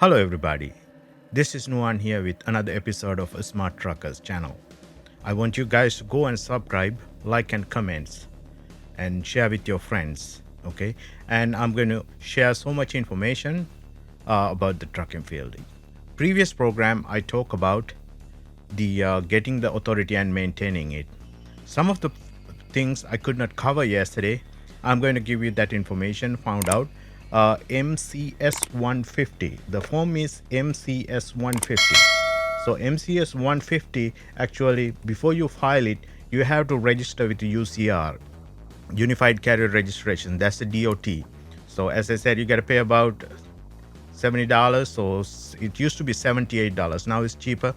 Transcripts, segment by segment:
Hello, everybody. This is Nuan here with another episode of a Smart Truckers channel. I want you guys to go and subscribe, like, and comments, and share with your friends. Okay, and I'm going to share so much information about the trucking field. Previous program, I talk about the getting the authority and maintaining it. Some of the things I could not cover yesterday, I'm going to give you that information. Found out MCS 150. The form is MCS 150. So MCS 150, actually, before you file it, you have to register with the UCR, Unified Carrier Registration. That's the DOT. So as I said, you got to pay about $70. So it used to be $78. Now it's cheaper.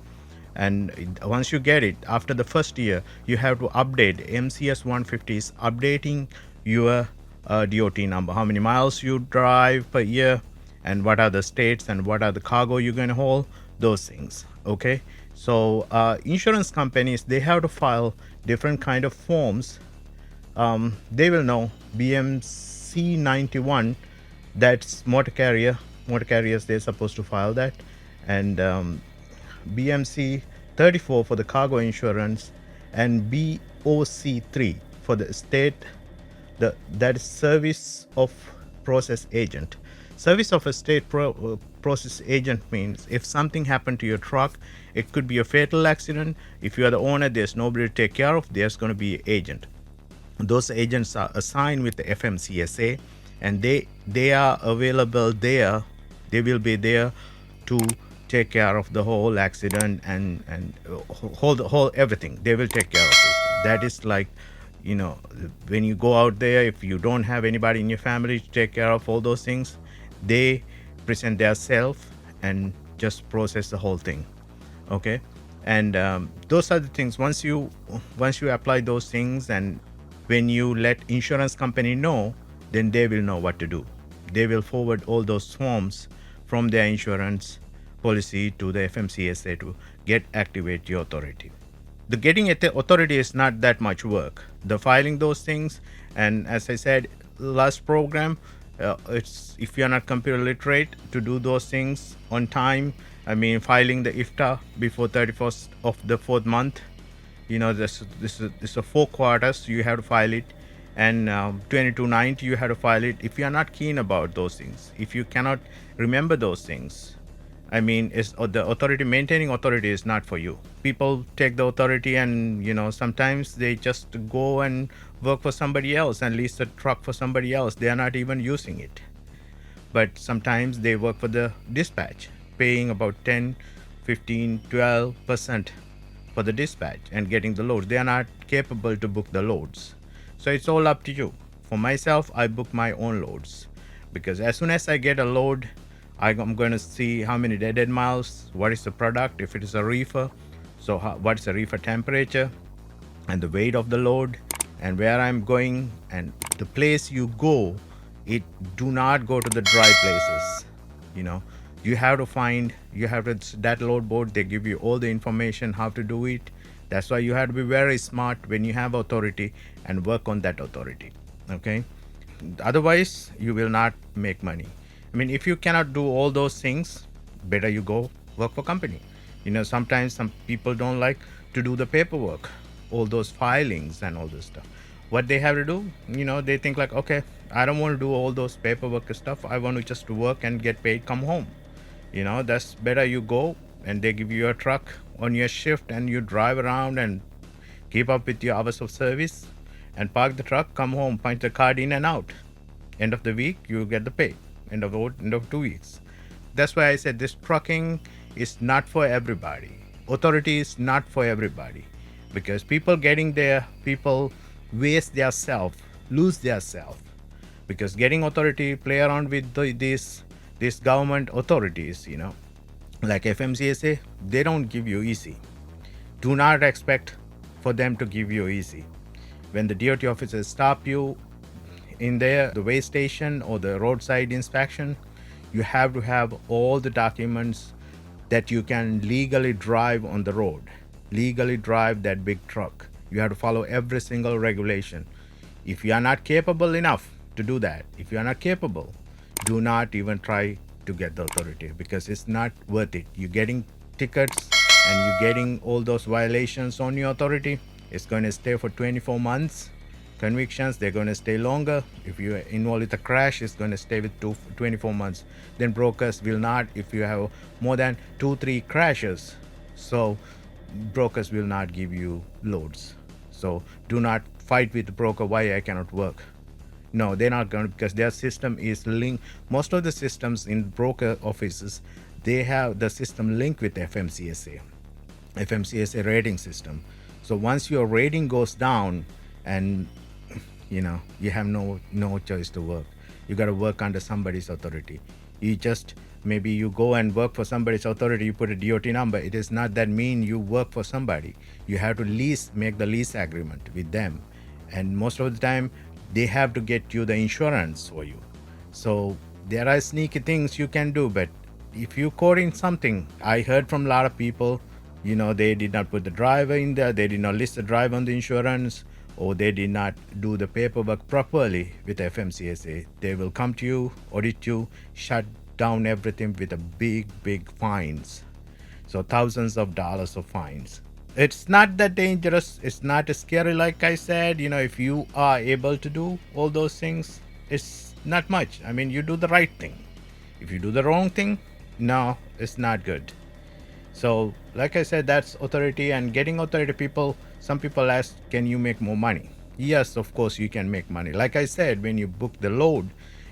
And once you get it, after the first year, you have to update. MCS 150 is updating your DOT number, how many miles you drive per year, and what are the states and what are the cargo you're going to haul, those things. Okay. So insurance companies, they have to file different kind of forms. They will know BMC 91, that's motor carriers, they're supposed to file that. And BMC 34 for the cargo insurance, and BOC 3 for the state, that is service of process agent. Service of a state process agent means if something happened to your truck, it could be a fatal accident. If you are the owner, there's nobody to take care of, there's going to be an agent. Those agents are assigned with the FMCSA, and they are available there. They will be there to take care of the whole accident and whole everything. They will take care of it. That is like, when you go out there, if you don't have anybody in your family to take care of all those things, they present their self and just process the whole thing. Okay. And those are the things. Once you apply those things, and when you let insurance company know, then they will know what to do. They will forward all those forms from their insurance policy to the FMCSA to activate your authority. The getting authority is not that much work. The filing those things, and as I said last program, it's if you're not computer literate to do those things on time. I mean, filing the IFTA before 31st of the fourth month. This is a 4 quarters. You have to file it, and 2290 you have to file it. If you are not keen about those things, if you cannot remember those things, I mean, the authority, maintaining authority is not for you. People take the authority and, sometimes they just go and work for somebody else and lease the truck for somebody else. They are not even using it. But sometimes they work for the dispatch, paying about 10, 15, 12% for the dispatch and getting the loads. They are not capable to book the loads. So it's all up to you. For myself, I book my own loads, because as soon as I get a load, I'm going to see how many dead miles, what is the product, if it is a reefer, so what is the reefer temperature, and the weight of the load, and where I'm going, and the place you go. Do not go to the dry places. You have to that load board, they give you all the information how to do it. That's why you have to be very smart when you have authority and work on that authority. Okay. Otherwise, you will not make money. I mean, if you cannot do all those things, better you go work for company. Sometimes some people don't like to do the paperwork, all those filings and all this stuff. What they have to do, they think like, okay, I don't want to do all those paperwork stuff. I want to just work and get paid, come home. That's better. You go and they give you a truck on your shift, and you drive around and keep up with your hours of service and park the truck, come home, punch the card in and out. End of the week, you get the pay. End of 2 weeks. That's why I said this trucking is not for everybody. Authority is not for everybody, because people waste their self, lose their self, because getting authority, play around with these government authorities, like FMCSA, they don't give you easy. Do not expect for them to give you easy. When the DOT officers stop you in the way station or the roadside inspection, you have to have all the documents that you can legally drive on the road, legally drive that big truck. You have to follow every single regulation. If you are not capable enough to do that, if you are not capable, do not even try to get the authority, because it's not worth it. You're getting tickets and you're getting all those violations on your authority. It's going to stay for 24 months. Convictions, they're going to stay longer. If you're involved with a crash, it's going to stay with 24 months. Then brokers will not, if you have more than 2-3 crashes, so brokers will not give you loads. So do not fight with the broker why I cannot work. No, they're not going to, because their system is linked. Most of the systems in broker offices, they have the system linked with FMCSA rating system. So once your rating goes down, and you have no choice to work. You got to work under somebody's authority. You just, maybe you go and work for somebody's authority, you put a DOT number. It is not that mean you work for somebody. You have to make the lease agreement with them, and most of the time they have to get you the insurance for you. So there are sneaky things you can do, but if you caught in something, I heard from a lot of people, they did not put the driver in there, they did not list the driver on the insurance, or they did not do the paperwork properly with FMCSA. They will come to you, audit you, shut down everything with a big fines. So thousands of dollars of fines. It's not that dangerous. It's not scary, like I said. If you are able to do all those things, it's not much. I mean, you do the right thing. If you do the wrong thing, no, it's not good. So, like I said, that's authority. And getting authority, some people ask, can you make more money? Yes, of course you can make money. Like I said, when you book the load,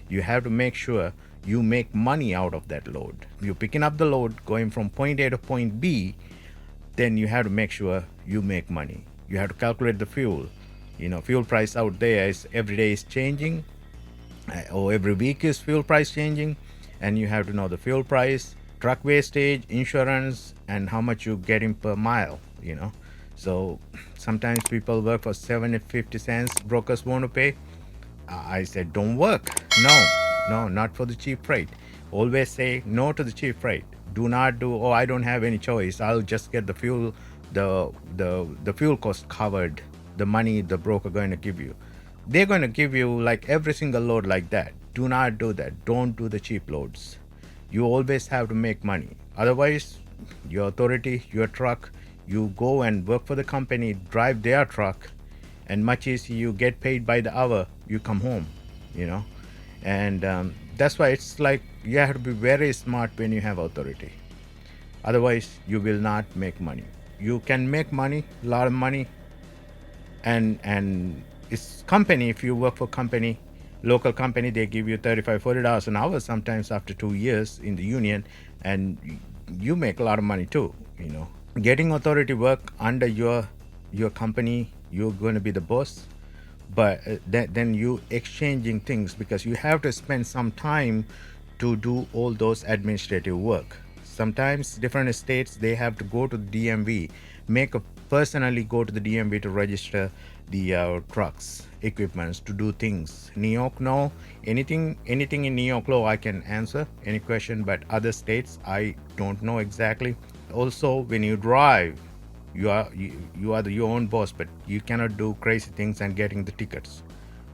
you have to make sure you make money out of that load. You're picking up the load, going from point A to point B, then you have to make sure you make money. You have to calculate the fuel. Fuel price out there is every day is changing, or every week is fuel price changing, and you have to know the fuel price, truck wastage, insurance, and how much you're getting per mile. So sometimes people work for 7.50 cents. Brokers want to pay. I said, don't work. No, not for the cheap freight. Always say no to the cheap freight. Do not do, oh, I don't have any choice, I'll just get the fuel, the fuel cost covered, the money the broker going to give you. They're going to give you like every single load like that. Do not do that. Don't do the cheap loads. You always have to make money. Otherwise, your authority, your truck, you go and work for the company, drive their truck, and much easier, you get paid by the hour, you come home, and that's why it's like you have to be very smart when you have authority. Otherwise, you will not make money. You can make money, a lot of money, and it's company. If you work for company, local company, they give you $35-40 an hour sometimes after 2 years in the union, and you make a lot of money too. Getting authority work under your company, you're going to be the boss, but then you exchanging things, because you have to spend some time to do all those administrative work. Sometimes different states, they have to go to the DMV, personally go to the DMV to register the trucks, equipments, to do things. New York, no. Anything in New York law I can answer any question, but other states I don't know exactly. Also, when you drive, you are your own boss, but you cannot do crazy things and getting the tickets.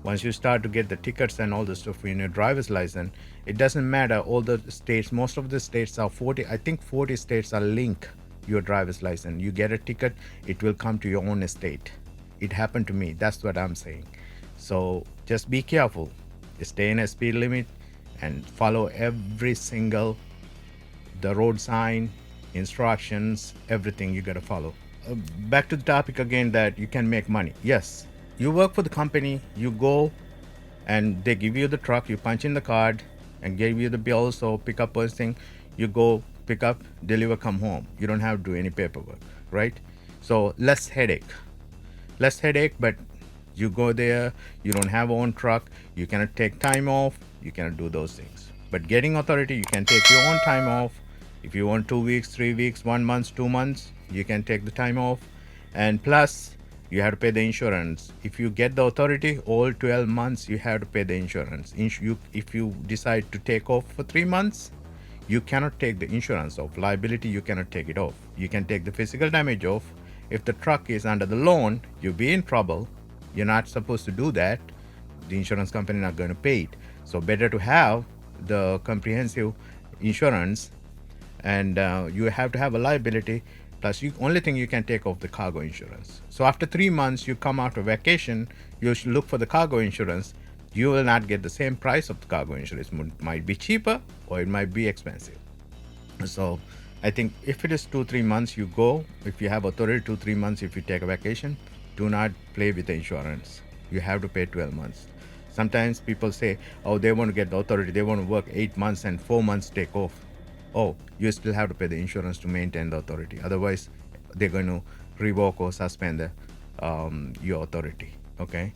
Once you start to get the tickets and all the stuff in your driver's license, it doesn't matter. All the states, most of the states are 40. I think 40 states are link your driver's license. You get a ticket, it will come to your own state. It happened to me. That's what I'm saying. So just be careful. Stay in a speed limit and follow every single the road sign, instructions, everything you got to follow. Back to the topic again, that you can make money. Yes, you work for the company, you go and they give you the truck, you punch in the card and give you the bills or pick up thing. You go pick up, deliver, come home. You don't have to do any paperwork, right? So less headache, but you go there, you don't have own truck, you cannot take time off, you cannot do those things. But getting authority, you can take your own time off. If you want 2 weeks, 3 weeks, 1 month, 2 months, you can take the time off. And plus, you have to pay the insurance. If you get the authority, all 12 months, you have to pay the insurance. If you decide to take off for 3 months, you cannot take the insurance off. Liability, you cannot take it off. You can take the physical damage off. If the truck is under the loan, you'll be in trouble. You're not supposed to do that. The insurance company not going to pay it. So better to have the comprehensive insurance, and you have to have a liability. Plus, you only thing you can take off the cargo insurance. So after 3 months, you come out of vacation, you should look for the cargo insurance. You will not get the same price of the cargo insurance. It might be cheaper or it might be expensive. So I think if it is 2-3 months, you go. If you have authority, 2-3 months, if you take a vacation, do not play with the insurance. You have to pay 12 months. Sometimes people say, oh, they want to get the authority, they want to work 8 months and 4 months take off. Oh, you still have to pay the insurance to maintain the authority. Otherwise, they're going to revoke or suspend your authority. Okay.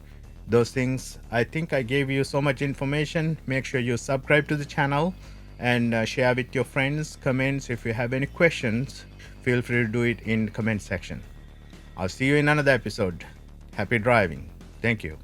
Those things, I think I gave you so much information. Make sure you subscribe to the channel and share with your friends. Comments. If you have any questions, feel free to do it in the comment section. I'll see you in another episode. Happy driving. Thank you.